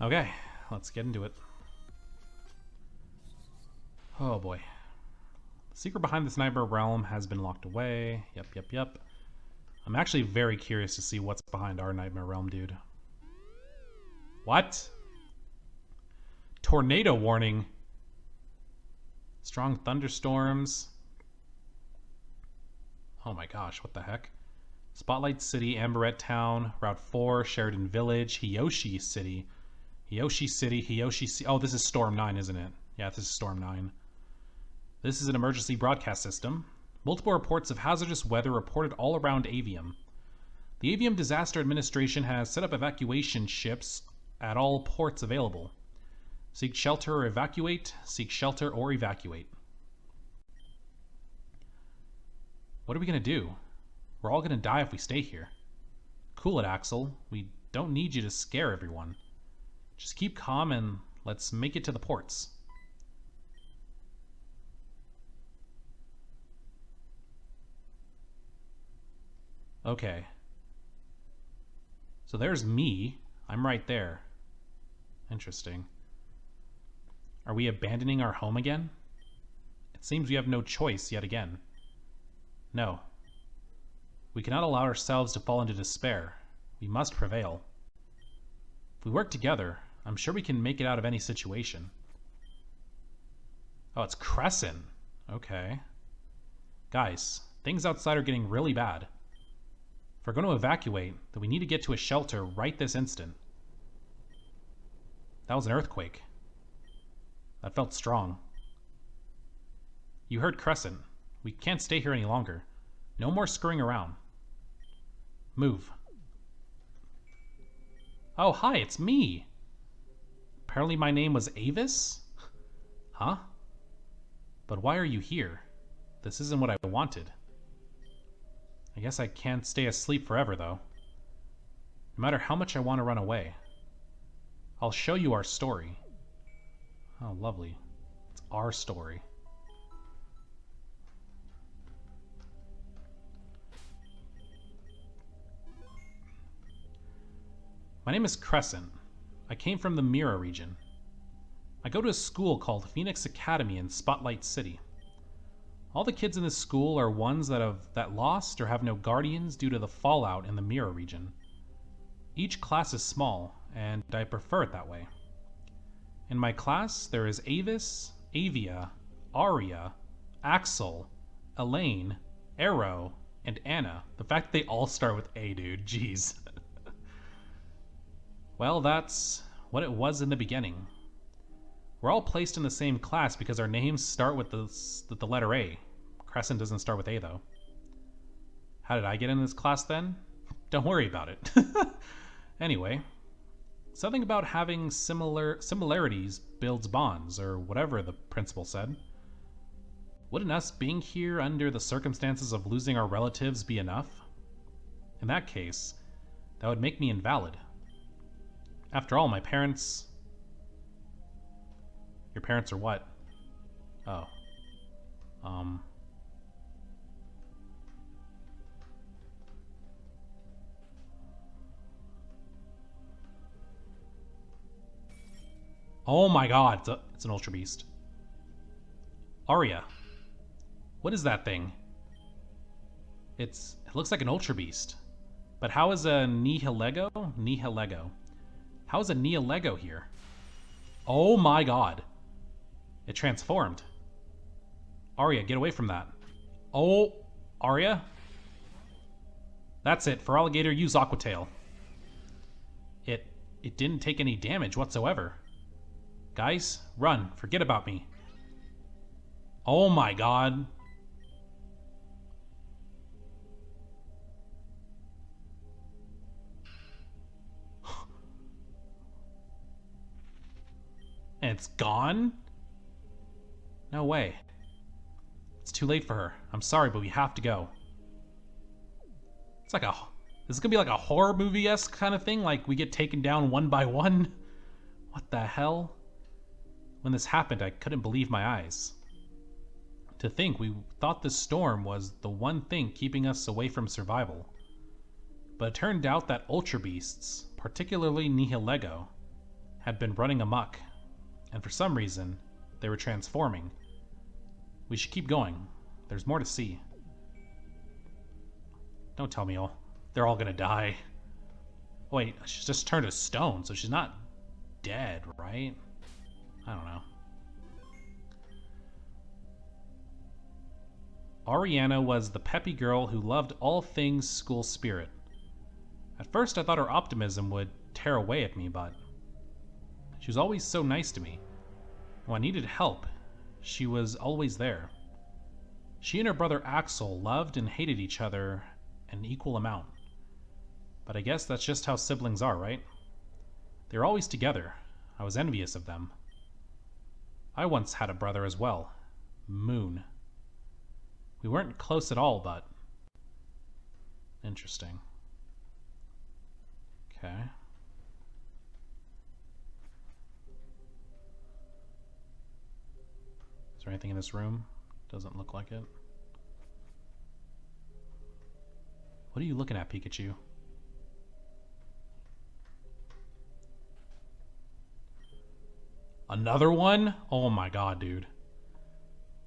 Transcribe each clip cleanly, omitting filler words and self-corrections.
Okay, let's get into it. Oh boy. The secret behind this nightmare realm has been locked away. Yep. I'm actually very curious to see what's behind our nightmare realm, dude. What? Tornado warning. Strong thunderstorms. Oh my gosh, what the heck? Spotlight City, Amberette Town, Route 4, Sheridan Village, Hiyoshi City. Oh, this is Storm 9, isn't it? Yeah, this is Storm 9. This is an emergency broadcast system. Multiple reports of hazardous weather reported all around Avium. The Avium Disaster Administration has set up evacuation ships at all ports available. Seek shelter or evacuate. Seek shelter or evacuate. What are we going to do? We're all going to die if we stay here. Cool it, Axel. We don't need you to scare everyone. Just keep calm and let's make it to the ports. Okay. So there's me. I'm right there. Interesting. Are we abandoning our home again? It seems we have no choice yet again. No. We cannot allow ourselves to fall into despair. We must prevail. If we work together, I'm sure we can make it out of any situation. Oh, it's Crescent. Okay. Guys, things outside are getting really bad. If we're going to evacuate, then we need to get to a shelter right this instant. That was an earthquake. That felt strong. You heard Crescent. We can't stay here any longer. No more screwing around. Move. Oh, hi, it's me. Apparently my name was AEVIS? Huh? But why are you here? This isn't what I wanted. I guess I can't stay asleep forever, though. No matter how much I want to run away. I'll show you our story. Oh, lovely. It's our story. My name is Crescent. I came from the Mira region. I go to a school called Phoenix Academy in Spotlight City. All the kids in this school are ones that lost or have no guardians due to the fallout in the Mira region. Each class is small, and I prefer it that way. In my class, there is Avis, Avia, Aria, Axel, Elaine, Arrow, and Anna. The fact that they all start with A, dude, jeez. Well, that's what it was in the beginning. We're all placed in the same class because our names start with the letter A. Crescent doesn't start with A, though. How did I get in this class, then? Don't worry about it. Anyway, something about having similarities builds bonds, or whatever the principal said. Wouldn't us being here under the circumstances of losing our relatives be enough? In that case, that would make me invalid. After all, my parents... Your parents are what? Oh. Oh my god, it's an Ultra Beast. Aria. What is that thing? It looks like an Ultra Beast. But how is a Nihilego? Nihilego. How is a Nihilego here? Oh my god. It transformed. Aria, get away from that. Oh, Aria? That's it. For Alligator, use Aqua Tail. It didn't take any damage whatsoever. Guys, run. Forget about me. Oh my god. And it's gone? No way. It's too late for her. I'm sorry, but we have to go. It's like this is gonna be like a horror movie-esque kind of thing, like we get taken down one by one. What the hell? When this happened, I couldn't believe my eyes. To think we thought this storm was the one thing keeping us away from survival. But it turned out that Ultra Beasts, particularly Nihilego, had been running amok, and for some reason, they were transforming. We should keep going. There's more to see. Don't tell me they're all gonna die. Wait, she's just turned to stone, so she's not dead, right? I don't know. Ariana was the peppy girl who loved all things school spirit. At first I thought her optimism would tear away at me, but she was always so nice to me. When I needed help, she was always there. She and her brother Axel loved and hated each other an equal amount. But I guess that's just how siblings are, right? They were always together. I was envious of them. I once had a brother as well, Moon. We weren't close at all, but interesting. Okay. Is there anything in this room? Doesn't look like it. What are you looking at, Pikachu? Another one? Oh my god, dude.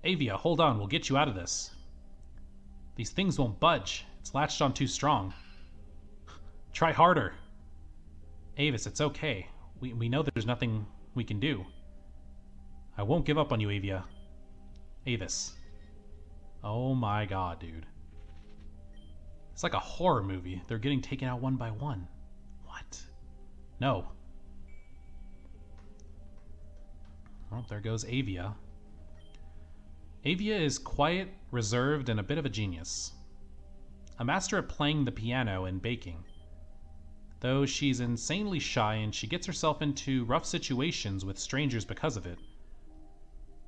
Avia, hold on. We'll get you out of this. These things won't budge. It's latched on too strong. Try harder. Avis, it's okay. We know there's nothing we can do. I won't give up on you, Avia. Avis. Oh my god, dude. It's like a horror movie. They're getting taken out one by one. What? No. Oh, there goes Avia. Avia is quiet, reserved, and a bit of a genius. A master at playing the piano and baking. Though she's insanely shy and she gets herself into rough situations with strangers because of it.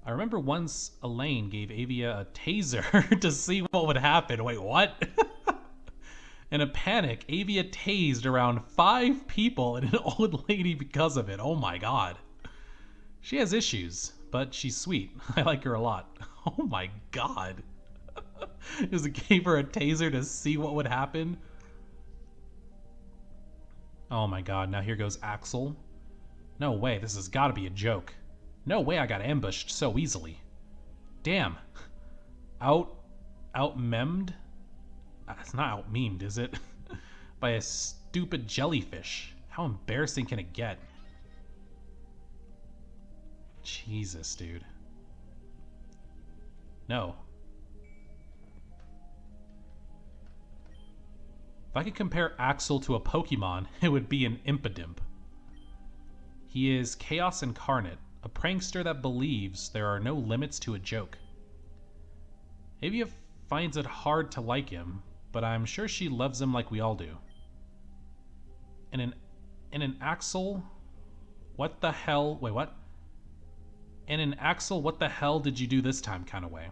I remember once Elaine gave Avia a taser to see what would happen. Wait, what? In a panic, Avia tased around 5 people and an old lady because of it. Oh my god. She has issues, but she's sweet. I like her a lot. Oh my god. Just gave her a taser to see what would happen. Oh my god, now here goes Axel. No way, this has got to be a joke. No way I got ambushed so easily. Damn. Out-memed? It's not out-memed, is it? By a stupid jellyfish. How embarrassing can it get? Jesus, dude. No. If I could compare Axel to a Pokemon, it would be an Impidimp. He is chaos incarnate, a prankster that believes there are no limits to a joke. Avia finds it hard to like him, but I'm sure she loves him like we all do. In an Axel, what the hell? Wait, what? In an Axel, what the hell did you do this time kind of way.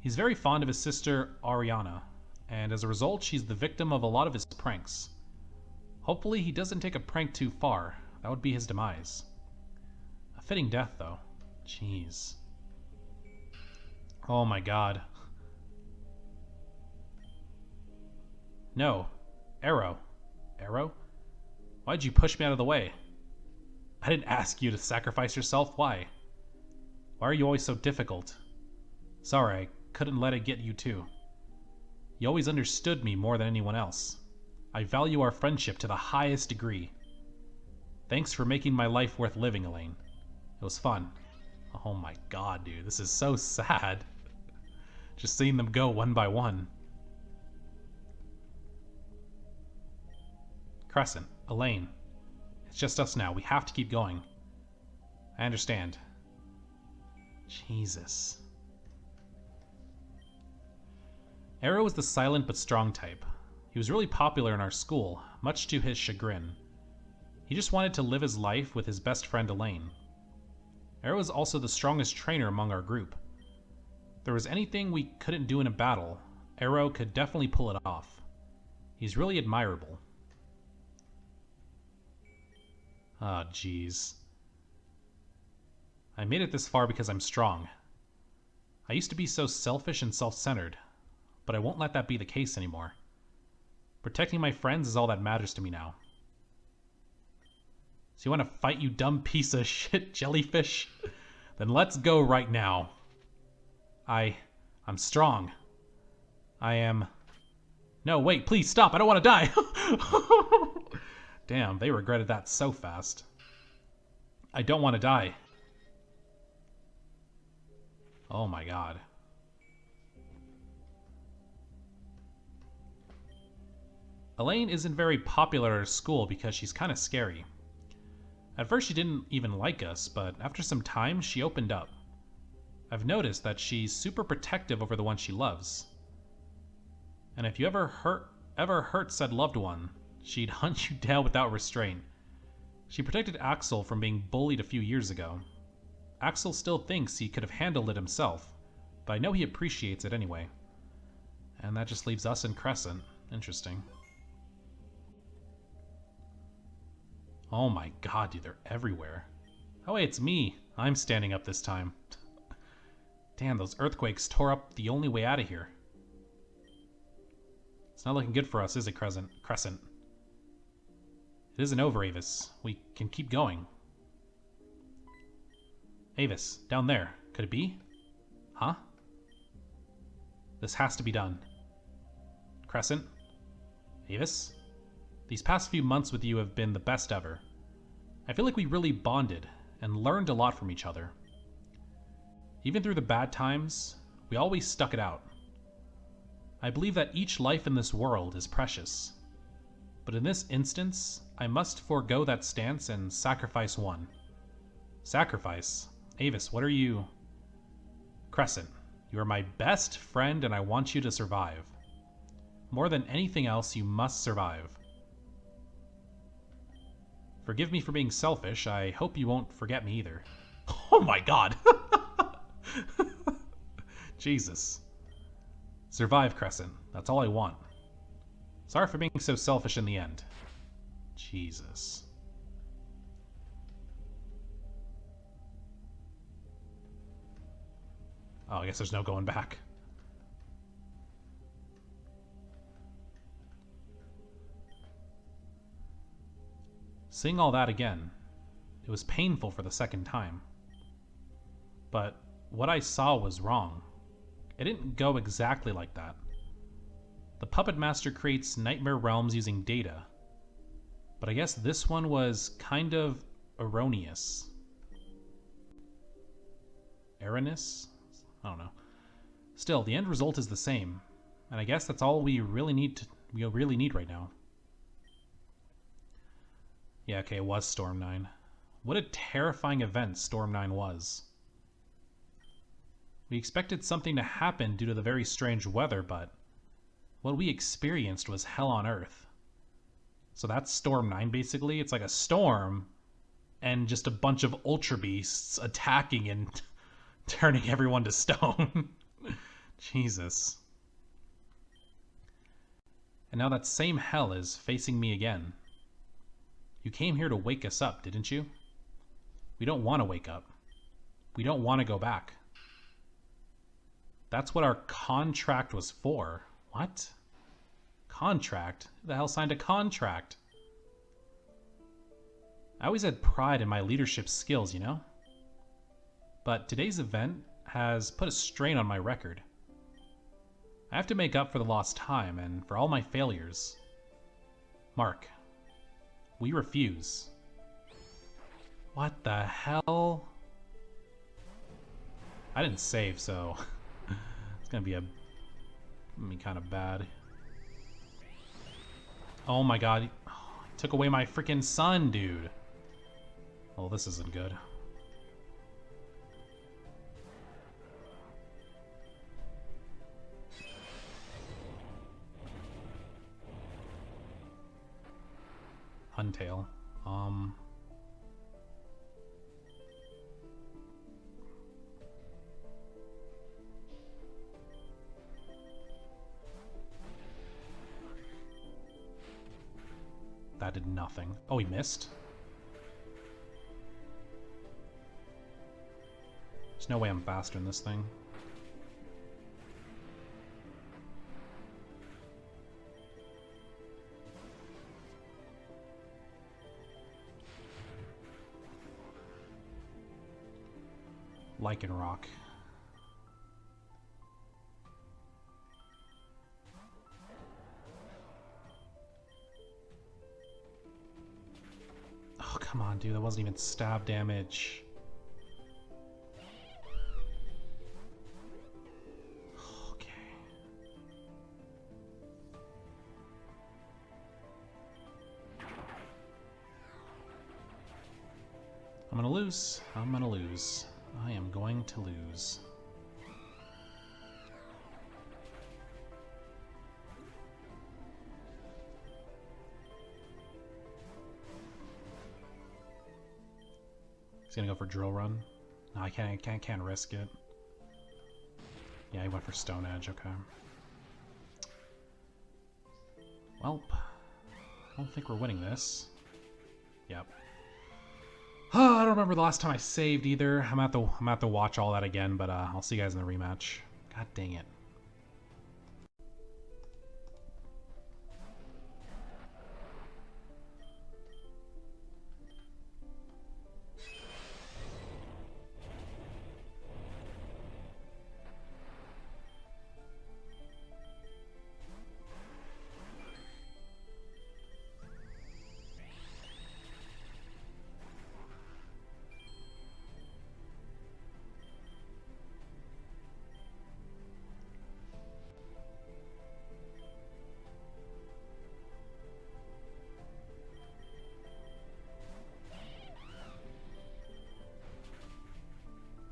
He's very fond of his sister Ariana, and as a result, she's the victim of a lot of his pranks. Hopefully, he doesn't take a prank too far. That would be his demise. A fitting death, though. Jeez. Oh my god. No. Arrow. Arrow? Why'd you push me out of the way? I didn't ask you to sacrifice yourself. Why? Why are you always so difficult? Sorry, I couldn't let it get you too. You always understood me more than anyone else. I value our friendship to the highest degree. Thanks for making my life worth living, Elaine. It was fun. Oh my god, dude, this is so sad. Just seeing them go one by one. Crescent, Elaine. It's just us now. We have to keep going. I understand. Jesus. Arrow was the silent but strong type. He was really popular in our school, much to his chagrin. He just wanted to live his life with his best friend Elaine. Arrow was also the strongest trainer among our group. If there was anything we couldn't do in a battle, Arrow could definitely pull it off. He's really admirable. Ah, jeez. I made it this far because I'm strong. I used to be so selfish and self-centered, but I won't let that be the case anymore. Protecting my friends is all that matters to me now. So you want to fight, you dumb piece of shit jellyfish? Then let's go right now. I'm strong. I am... No, wait, please stop. I don't want to die. Damn, they regretted that so fast. I don't want to die. Oh my god. Elaine isn't very popular at school because she's kind of scary. At first she didn't even like us, but after some time she opened up. I've noticed that she's super protective over the one she loves. And if you ever hurt said loved one, she'd hunt you down without restraint. She protected Axel from being bullied a few years ago. Axel still thinks he could have handled it himself, but I know he appreciates it anyway. And that just leaves us and Crescent. Interesting. Oh my god, dude, they're everywhere. Oh wait, it's me. I'm standing up this time. Damn, those earthquakes tore up the only way out of here. It's not looking good for us, is it, Crescent? It isn't over, Avis. We can keep going. Avis, down there. Could it be? Huh? This has to be done. Crescent? Avis? These past few months with you have been the best ever. I feel like we really bonded and learned a lot from each other. Even through the bad times, we always stuck it out. I believe that each life in this world is precious. But in this instance, I must forego that stance and sacrifice one. Sacrifice? Avis, what are you? Crescent, you are my best friend and I want you to survive. More than anything else, you must survive. Forgive me for being selfish. I hope you won't forget me either. Oh my god! Jesus. Survive, Crescent. That's all I want. Sorry for being so selfish in the end. Jesus. Oh, I guess there's no going back. Seeing all that again, it was painful for the second time. But what I saw was wrong. It didn't go exactly like that. The Puppet Master creates nightmare realms using data. But I guess this one was kind of erroneous. Erroneous? I don't know. Still, the end result is the same. And I guess that's all we really need right now. Yeah, okay, it was Storm 9. What a terrifying event Storm 9 was. We expected something to happen due to the very strange weather, but what we experienced was hell on earth. So that's Storm 9 basically. It's like a storm and just a bunch of Ultra Beasts attacking and turning everyone to stone. Jesus. And now that same hell is facing me again. You came here to wake us up, didn't you? We don't want to wake up. We don't want to go back. That's what our contract was for. What? Contract? Who the hell signed a contract? I always had pride in my leadership skills, you know? But today's event has put a strain on my record. I have to make up for the lost time and for all my failures. Mark, we refuse. What the hell? I didn't save, so it's gonna be kind of bad. Oh my god, he took away my freaking son, dude. Well, this isn't good. Huntail. That did nothing. Oh, he missed? There's no way I'm faster than this thing. lichen rock. Oh, come on, dude. That wasn't even stab damage. Okay. I'm gonna lose. I'm gonna lose. I am going to lose. He's gonna go for drill run. No, I can't risk it. Yeah, he went for Stone Edge, okay. Well, I don't think we're winning this. Yep. I don't remember the last time I saved either. I'm gonna have to watch all that again, but I'll see you guys in the rematch. God dang it.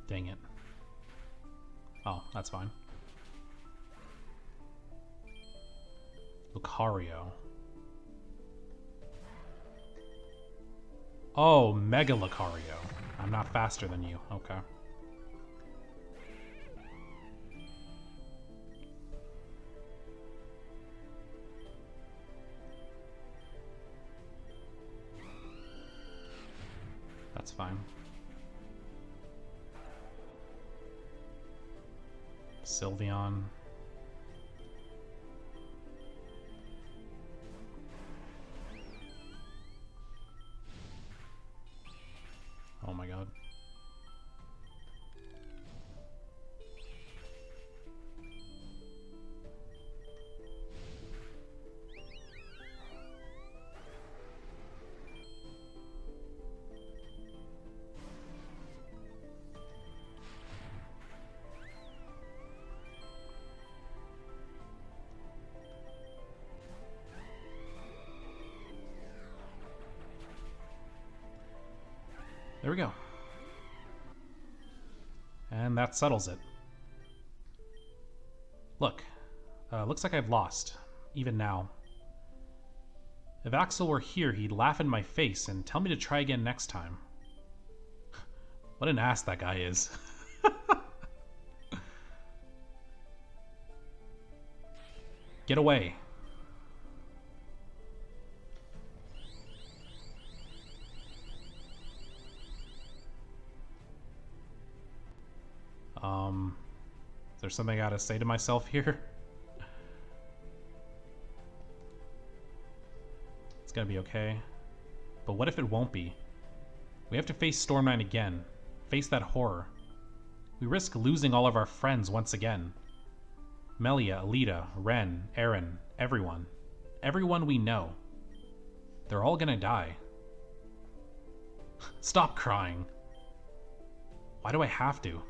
Dang it. Oh, that's fine. Lucario. Oh, Mega Lucario. I'm not faster than you. Okay. That's fine. Sylveon. Oh my god. There we go. And that settles it. Look. Looks like I've lost. Even now. If Axel were here, he'd laugh in my face and tell me to try again next time. What an ass that guy is. Get away. Is there something I gotta say to myself here? It's gonna be okay. But what if it won't be? We have to face Storm9 again. Face that horror. We risk losing all of our friends once again. Melia, Alita, Ren, Aaron, everyone. Everyone we know. They're all gonna die. Stop crying. Why do I have to?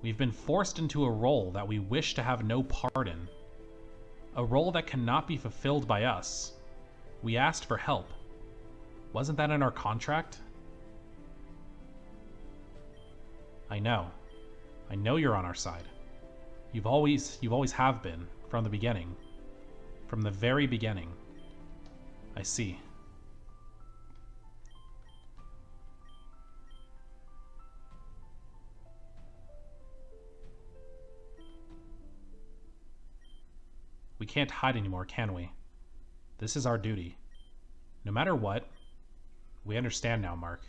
We've been forced into a role that we wish to have no part in. A role that cannot be fulfilled by us. We asked for help. Wasn't that in our contract? I know. I know you're on our side. You've always have been, from the beginning. From the very beginning. I see. We can't hide anymore, can we? This is our duty. No matter what, we understand now, Mark.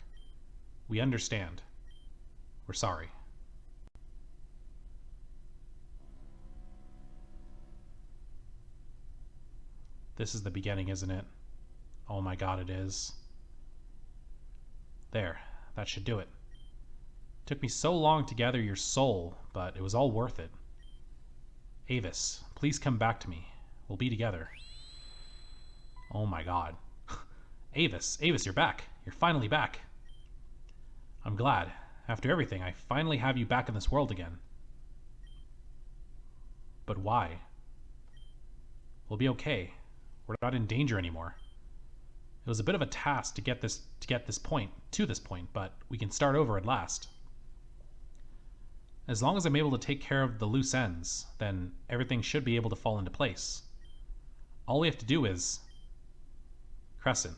We understand. We're sorry. This is the beginning, isn't it? Oh my god, it is. There. That should do it. Took me so long to gather your soul, but it was all worth it. AEVIS, please come back to me. We'll be together. Oh my god. AEVIS, you're back. You're finally back. I'm glad. After everything, I finally have you back in this world again. But why? We'll be okay. We're not in danger anymore. It was a bit of a task to get to this point, but we can start over at last. As long as I'm able to take care of the loose ends, then everything should be able to fall into place. All we have to do is... Crescent,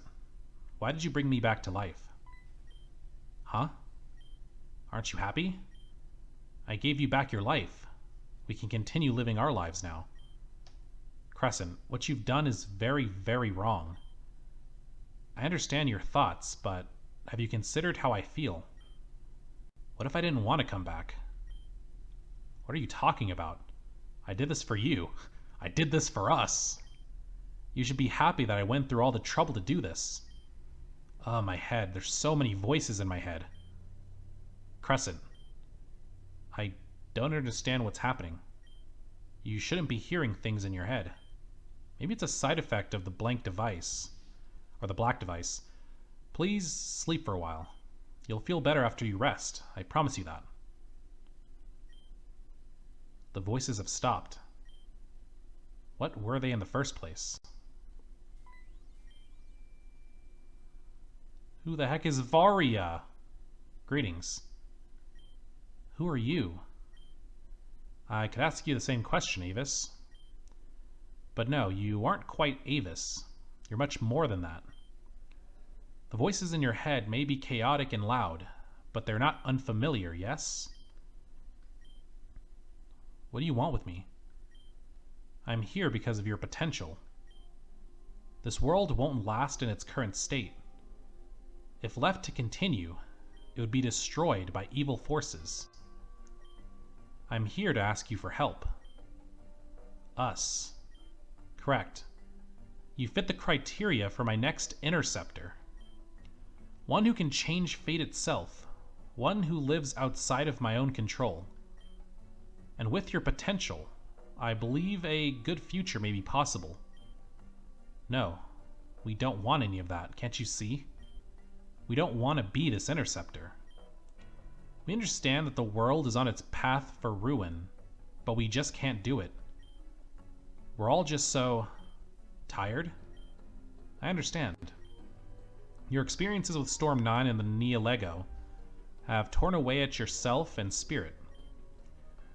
why did you bring me back to life? Huh? Aren't you happy? I gave you back your life. We can continue living our lives now. Crescent, what you've done is very, very wrong. I understand your thoughts, but have you considered how I feel? What if I didn't want to come back? What are you talking about? I did this for you. I did this for us. You should be happy that I went through all the trouble to do this. Oh, my head. There's so many voices in my head. Crescent, I don't understand what's happening. You shouldn't be hearing things in your head. Maybe it's a side effect of the blank device, or the black device. Please sleep for a while. You'll feel better after you rest. I promise you that. The voices have stopped. What were they in the first place? Who the heck is Varia? Greetings. Who are you? I could ask you the same question, AEVIS. But no, you aren't quite AEVIS. You're much more than that. The voices in your head may be chaotic and loud, but they're not unfamiliar, yes? What do you want with me? I'm here because of your potential. This world won't last in its current state. If left to continue, it would be destroyed by evil forces. I'm here to ask you for help. Us. Correct. You fit the criteria for my next interceptor. One who can change fate itself. One who lives outside of my own control. And with your potential, I believe a good future may be possible. No, we don't want any of that, can't you see? We don't want to be this interceptor. We understand that the world is on its path for ruin, but we just can't do it. We're all just so... tired? I understand. Your experiences with Storm 9 and the Nia Lego have torn away at yourself and spirit.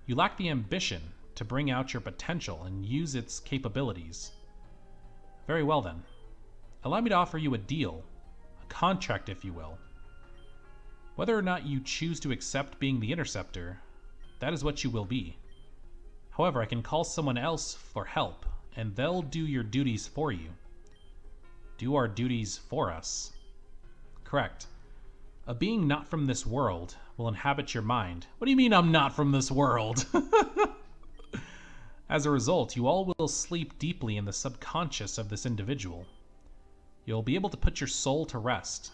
You lack the ambition to bring out your potential and use its capabilities. Very well then. Allow me to offer you a deal, a contract if you will. Whether or not you choose to accept being the interceptor, that is what you will be. However, I can call someone else for help, and they'll do your duties for you. Do our duties for us. Correct. A being not from this world will inhabit your mind. What do you mean I'm not from this world? As a result, you all will sleep deeply in the subconscious of this individual. You'll be able to put your soul to rest.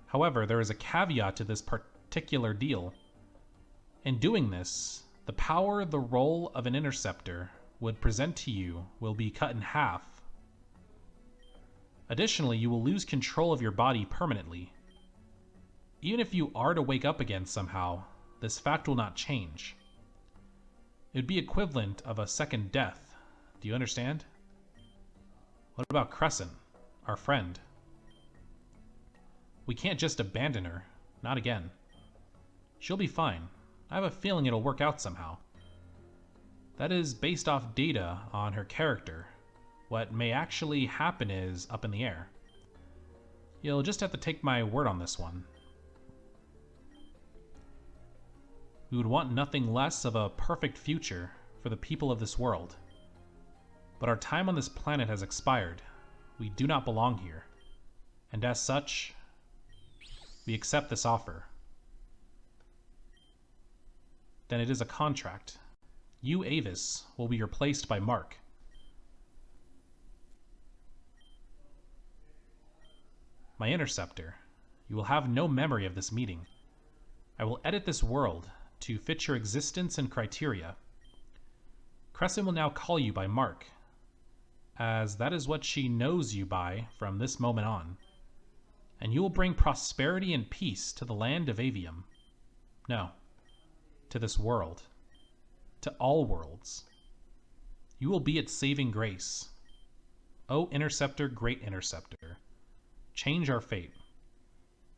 However, there is a caveat to this particular deal. In doing this, the power the role of an interceptor would present to you will be cut in half. Additionally, you will lose control of your body permanently. Even if you are to wake up again somehow, this fact will not change. It would be equivalent of a second death. Do you understand? What about Crescent, our friend? We can't just abandon her. Not again. She'll be fine. I have a feeling it'll work out somehow. That is based off data on her character. What may actually happen is up in the air. You'll just have to take my word on this one. We would want nothing less of a perfect future for the people of this world. But our time on this planet has expired. We do not belong here. And as such, we accept this offer. Then it is a contract. You, AEVIS, will be replaced by Mark. My interceptor. You will have no memory of this meeting. I will edit this world to fit your existence and criteria. Crescent will now call you by Mark, as that is what she knows you by from this moment on. And you will bring prosperity and peace to the land of Avium. No, to this world. To all worlds. You will be its saving grace. O Interceptor, great Interceptor, change our fate,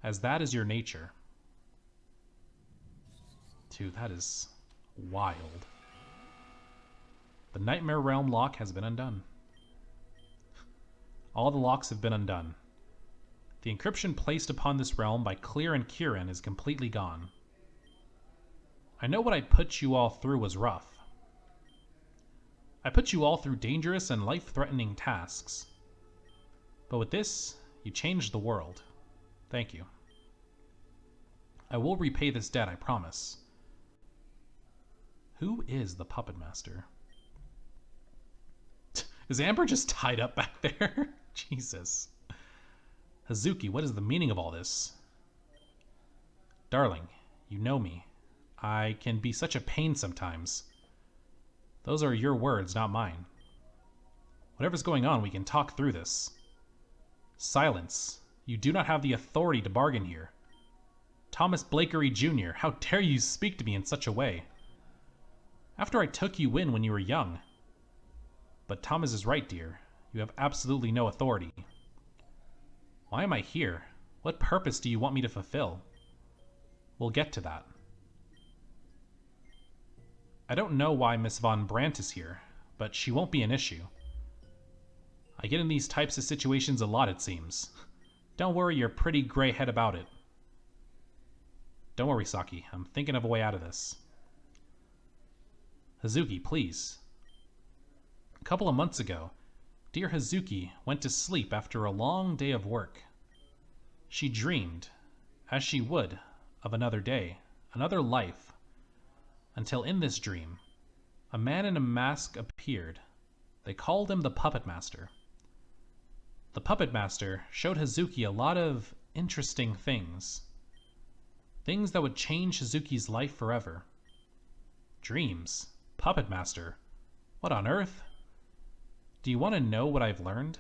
as that is your nature. Dude, that is wild. The Nightmare Realm lock has been undone. All the locks have been undone. The encryption placed upon this realm by Clear and Kieran is completely gone. I know what I put you all through was rough. I put you all through dangerous and life-threatening tasks. But with this, you changed the world. Thank you. I will repay this debt, I promise. Who is the Puppet Master? Is Amber just tied up back there? Jesus. Hazuki, what is the meaning of all this? Darling, you know me. I can be such a pain sometimes. Those are your words, not mine. Whatever's going on, we can talk through this. Silence. You do not have the authority to bargain here. Thomas Blakery Jr., how dare you speak to me in such a way? After I took you in when you were young. But Thomas is right, dear. You have absolutely no authority. Why am I here? What purpose do you want me to fulfill? We'll get to that. I don't know why Miss Von Brandt is here, but she won't be an issue. I get in these types of situations a lot, it seems. Don't worry your pretty gray head about it. Don't worry, Saki. I'm thinking of a way out of this. Hazuki, please. A couple of months ago, dear Hazuki went to sleep after a long day of work. She dreamed, as she would, of another day, another life, until in this dream, a man in a mask appeared. They called him the Puppet Master. The Puppet Master showed Hazuki a lot of interesting things. Things that would change Hazuki's life forever. Dreams. Puppet Master. What on earth? Do you want to know what I've learned?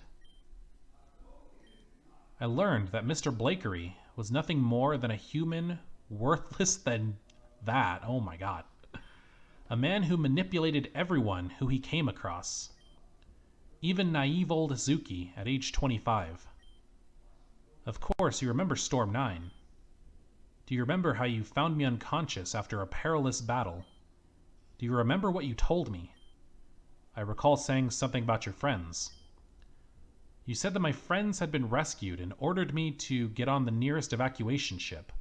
I learned that Mr. Blakery was nothing more than a human, worthless than that. Oh my god. A man who manipulated everyone who he came across. Even naive old Hazuki at age 25. Of course, you remember Storm 9. Do you remember how you found me unconscious after a perilous battle? Do you remember what you told me? I recall saying something about your friends. You said that my friends had been rescued and ordered me to get on the nearest evacuation ship.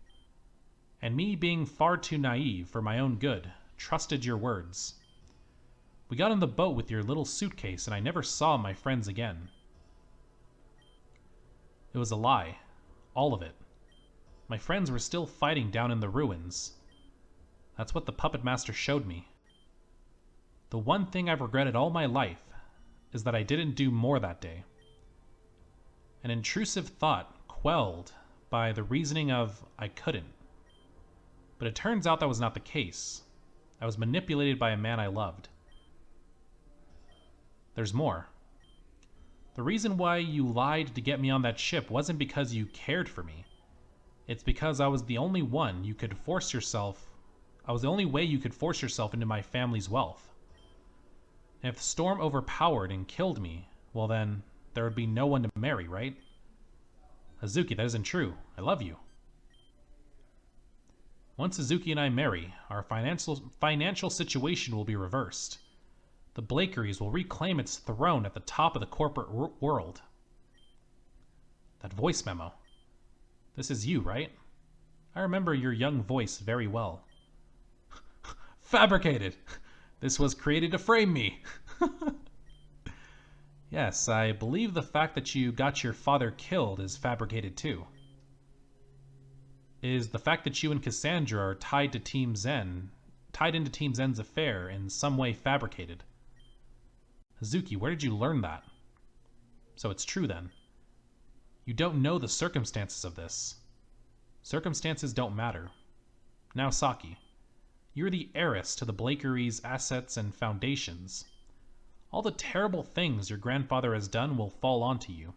And me being far too naive for my own good, trusted your words. We got on the boat with your little suitcase and I never saw my friends again. It was a lie. All of it. My friends were still fighting down in the ruins. That's what the Puppet Master showed me. The one thing I've regretted all my life is that I didn't do more that day. An intrusive thought quelled by the reasoning of I couldn't. But it turns out that was not the case. I was manipulated by a man I loved. There's more. The reason why you lied to get me on that ship wasn't because you cared for me. It's because I was the only one you could force yourself. I was the only way you could force yourself into my family's wealth. And if the storm overpowered and killed me, well then, there would be no one to marry, right? Hazuki, that isn't true. I love you. Once Hazuki and I marry, our financial situation will be reversed. The Blakeries will reclaim its throne at the top of the corporate world. That voice memo. This is you, right? I remember your young voice very well. Fabricated! This was created to frame me! Yes, I believe the fact that you got your father killed is fabricated too. Is the fact that you and Cassandra are tied into Team Zen's affair in some way fabricated? Hazuki, where did you learn that? So it's true then. You don't know the circumstances of this. Circumstances don't matter. Now, Saki, you're the heiress to the Blakery's assets and foundations. All the terrible things your grandfather has done will fall onto you.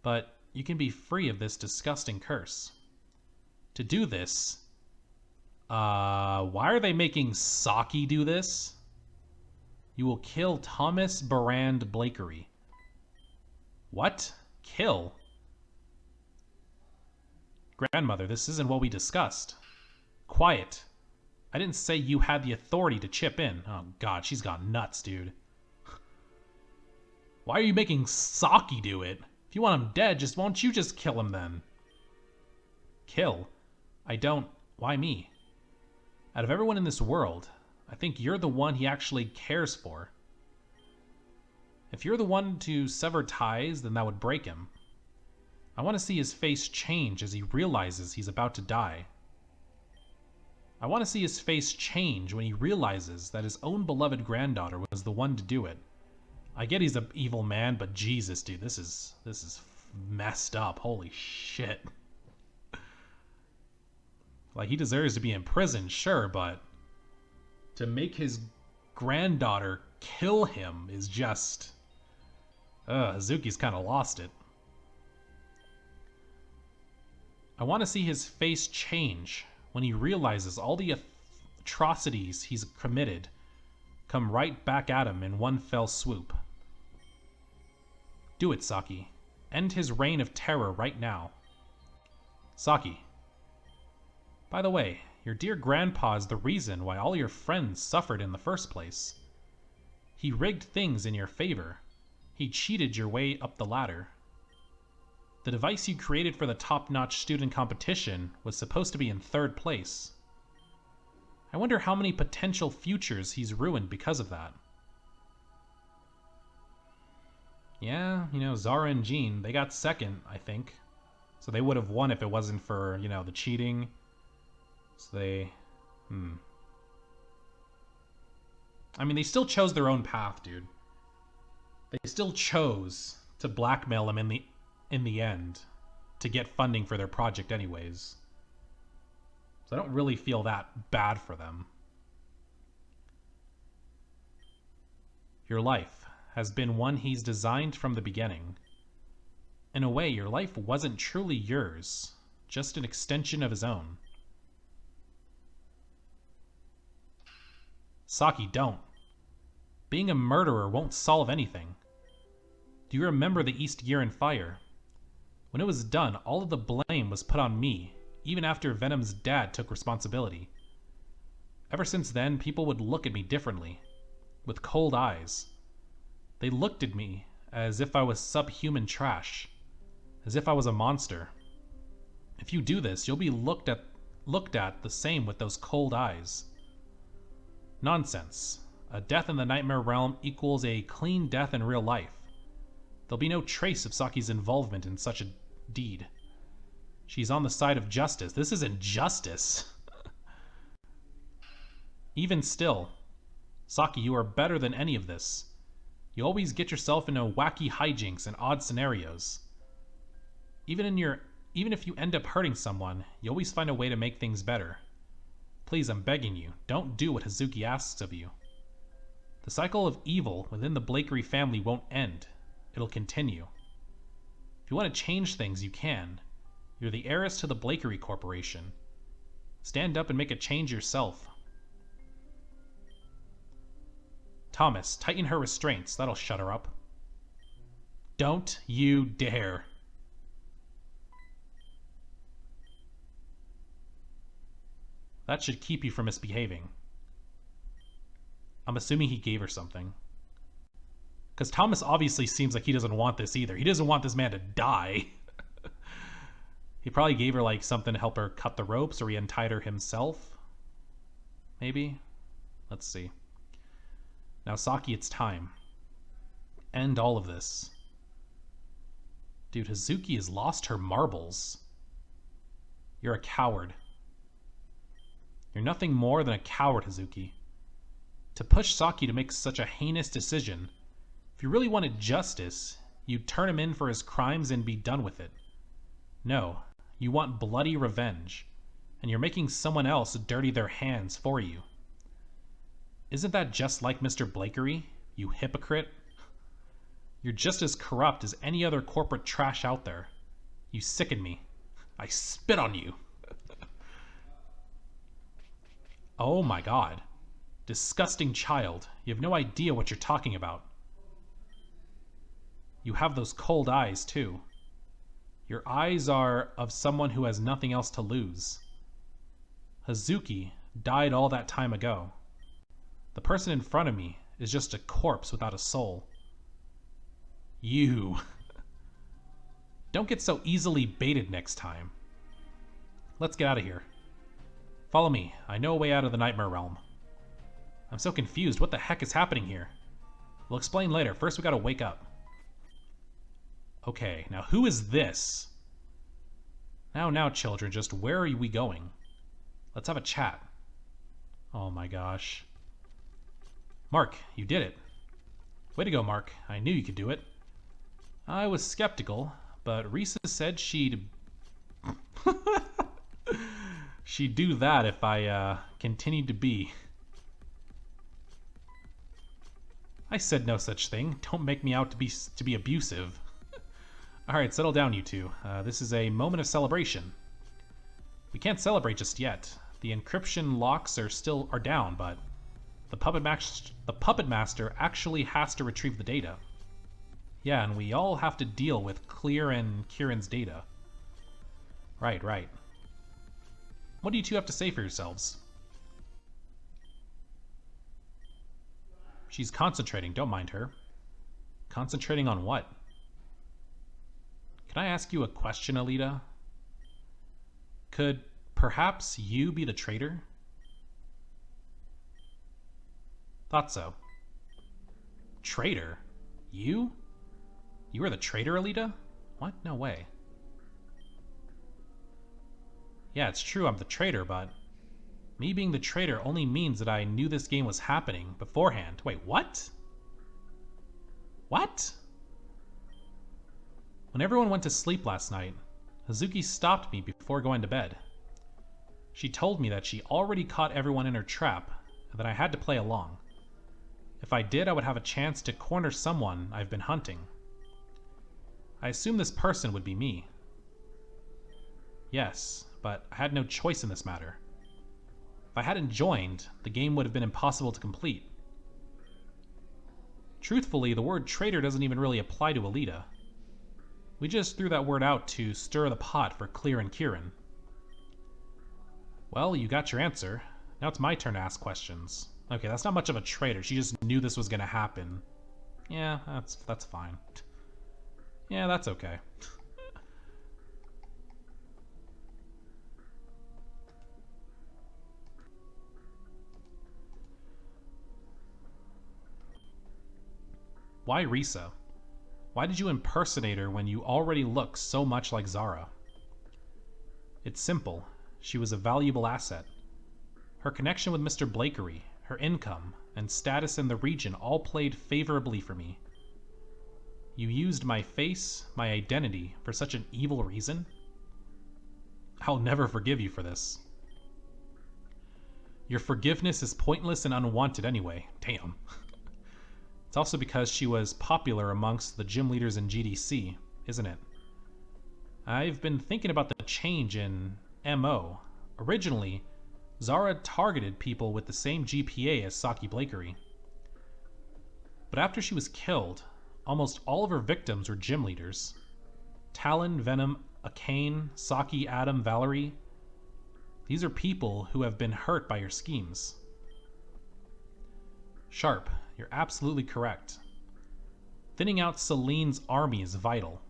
But you can be free of this disgusting curse. To do this... why are they making Saki do this? You will kill Thomas Barand Blakery. What? Kill? Grandmother, this isn't what we discussed. Quiet. I didn't say you had the authority to chip in. Oh god, she's gone nuts, dude. Why are you making Saki do it? If you want him dead, won't you just kill him then? Kill? I don't... Why me? Out of everyone in this world, I think you're the one he actually cares for. If you're the one to sever ties, then that would break him. I want to see his face change as he realizes he's about to die. I want to see his face change when he realizes that his own beloved granddaughter was the one to do it. I get he's an evil man, but Jesus, dude, this is messed up. Holy shit. Like, he deserves to be in prison, sure, but to make his granddaughter kill him is just... Hazuki's kind of lost it. I want to see his face change when he realizes all the atrocities he's committed come right back at him in one fell swoop. Do it, Saki. End his reign of terror right now. Saki. By the way, your dear grandpa is the reason why all your friends suffered in the first place. He rigged things in your favor. He cheated your way up the ladder. The device you created for the top-notch student competition was supposed to be in 3rd place. I wonder how many potential futures he's ruined because of that. Yeah, you know, Zara and Jean, they got 2nd, I think. So they would have won if it wasn't for, you know, the cheating. So they... I mean, they still chose their own path, dude. They still chose to blackmail him in the end to get funding for their project anyways. So I don't really feel that bad for them. Your life has been one he's designed from the beginning. In a way, your life wasn't truly yours, just an extension of his own. Saki, don't. Being a murderer won't solve anything. Do you remember the East Year in Fire? When it was done, all of the blame was put on me, even after Venom's dad took responsibility. Ever since then, people would look at me differently, with cold eyes. They looked at me as if I was subhuman trash, as if I was a monster. If you do this, you'll be looked at the same with those cold eyes. Nonsense. A death in the nightmare realm equals a clean death in real life. There'll be no trace of Saki's involvement in such a deed. She's on the side of justice. This isn't justice. Even still, Saki, you are better than any of this. You always get yourself into wacky hijinks and odd scenarios. Even if you end up hurting someone, you always find a way to make things better. Please, I'm begging you, don't do what Hazuki asks of you. The cycle of evil within the Blakery family won't end. It'll continue. If you want to change things, you can. You're the heiress to the Blakery Corporation. Stand up and make a change yourself. Thomas, tighten her restraints. That'll shut her up. Don't you dare. That should keep you from misbehaving. I'm assuming he gave her something. Because Thomas obviously seems like he doesn't want this either. He doesn't want this man to die. He probably gave her like something to help her cut the ropes, or he untied her himself. Maybe? Let's see. Now, Saki, it's time. End all of this. Dude, Hazuki has lost her marbles. You're a coward. You're nothing more than a coward, Hazuki. To push Saki to make such a heinous decision, if you really wanted justice, you'd turn him in for his crimes and be done with it. No, you want bloody revenge, and you're making someone else dirty their hands for you. Isn't that just like Mr. Blakery, you hypocrite? You're just as corrupt as any other corporate trash out there. You sicken me. I spit on you. Oh my god. Disgusting child. You have no idea what you're talking about. You have those cold eyes, too. Your eyes are of someone who has nothing else to lose. Hazuki died all that time ago. The person in front of me is just a corpse without a soul. You. Don't get so easily baited next time. Let's get out of here. Follow me. I know a way out of the Nightmare Realm. I'm so confused. What the heck is happening here? We'll explain later. First, we gotta wake up. Okay, now who is this? Now, children, just where are we going? Let's have a chat. Oh my gosh. Mark, you did it. Way to go, Mark. I knew you could do it. I was skeptical, but Risa said she'd... she'd do that if I continued to be. I said no such thing. Don't make me out to be abusive. Alright, settle down, you two. This is a moment of celebration. We can't celebrate just yet. The encryption locks are down, but the puppet master actually has to retrieve the data. Yeah, and we all have to deal with Clear and Kieran's data. Right. What do you two have to say for yourselves? She's concentrating, don't mind her. Concentrating on what? Can I ask you a question, Alita? Could perhaps you be the traitor? Thought so. Traitor? You? You were the traitor, Alita? What? No way. Yeah, it's true I'm the traitor, but me being the traitor only means that I knew this game was happening beforehand. Wait, what? What? When everyone went to sleep last night, Hazuki stopped me before going to bed. She told me that she already caught everyone in her trap, and that I had to play along. If I did, I would have a chance to corner someone I've been hunting. I assumed this person would be me. Yes, but I had no choice in this matter. If I hadn't joined, the game would have been impossible to complete. Truthfully, the word traitor doesn't even really apply to Alita. We just threw that word out to stir the pot for Clear and Kieran. Well, you got your answer. Now it's my turn to ask questions. Okay, that's not much of a traitor. She just knew this was gonna happen. Yeah, that's fine. Yeah, that's okay. Why Risa? Why did you impersonate her when you already look so much like Zara? It's simple. She was a valuable asset. Her connection with Mr. Blakery, her income, and status in the region all played favorably for me. You used my face, my identity, for such an evil reason? I'll never forgive you for this. Your forgiveness is pointless and unwanted anyway. Damn. It's also because she was popular amongst the gym leaders in GDC, isn't it? I've been thinking about the change in MO. Originally, Zara targeted people with the same GPA as Saki Blakery. But after she was killed, almost all of her victims were gym leaders. Talon, Venom, Akane, Saki, Adam, Valerie. These are people who have been hurt by your schemes. Sharp, you're absolutely correct. Thinning out Celine's army is vital.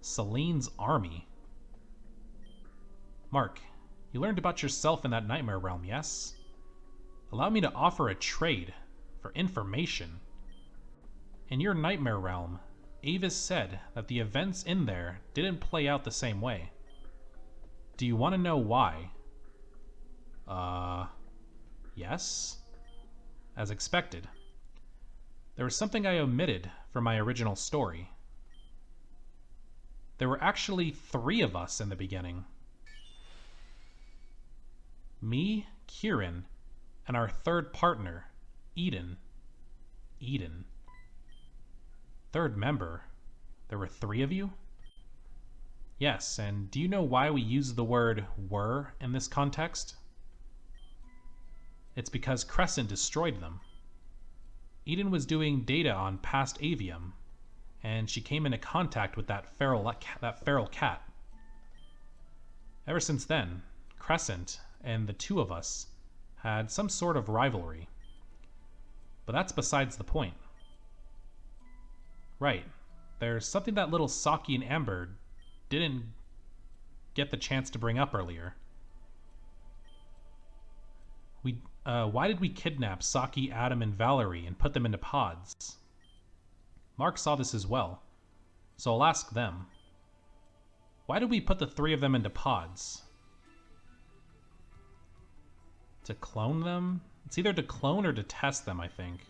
Celine's army? Mark, you learned about yourself in that Nightmare Realm, yes? Allow me to offer a trade for information. In your Nightmare Realm, AEVIS said that the events in there didn't play out the same way. Do you want to know why? Yes? As expected. There was something I omitted from my original story. There were actually 3 of us in the beginning. Me, Kieran, and our third partner, Eden. Eden. Third member? There were 3 of you? Yes, and do you know why we use the word were in this context? It's because Crescent destroyed them. Eden was doing data on past Avium, and she came into contact with that feral cat. Ever since then, Crescent and the 2 of us had some sort of rivalry. But that's besides the point. Right. There's something that little Saki and Amber didn't get the chance to bring up earlier. Why did we kidnap Saki, Adam, and Valerie and put them into pods? Mark saw this as well, so I'll ask them. Why did we put the 3 of them into pods? To clone them? It's either to clone or to test them, I think.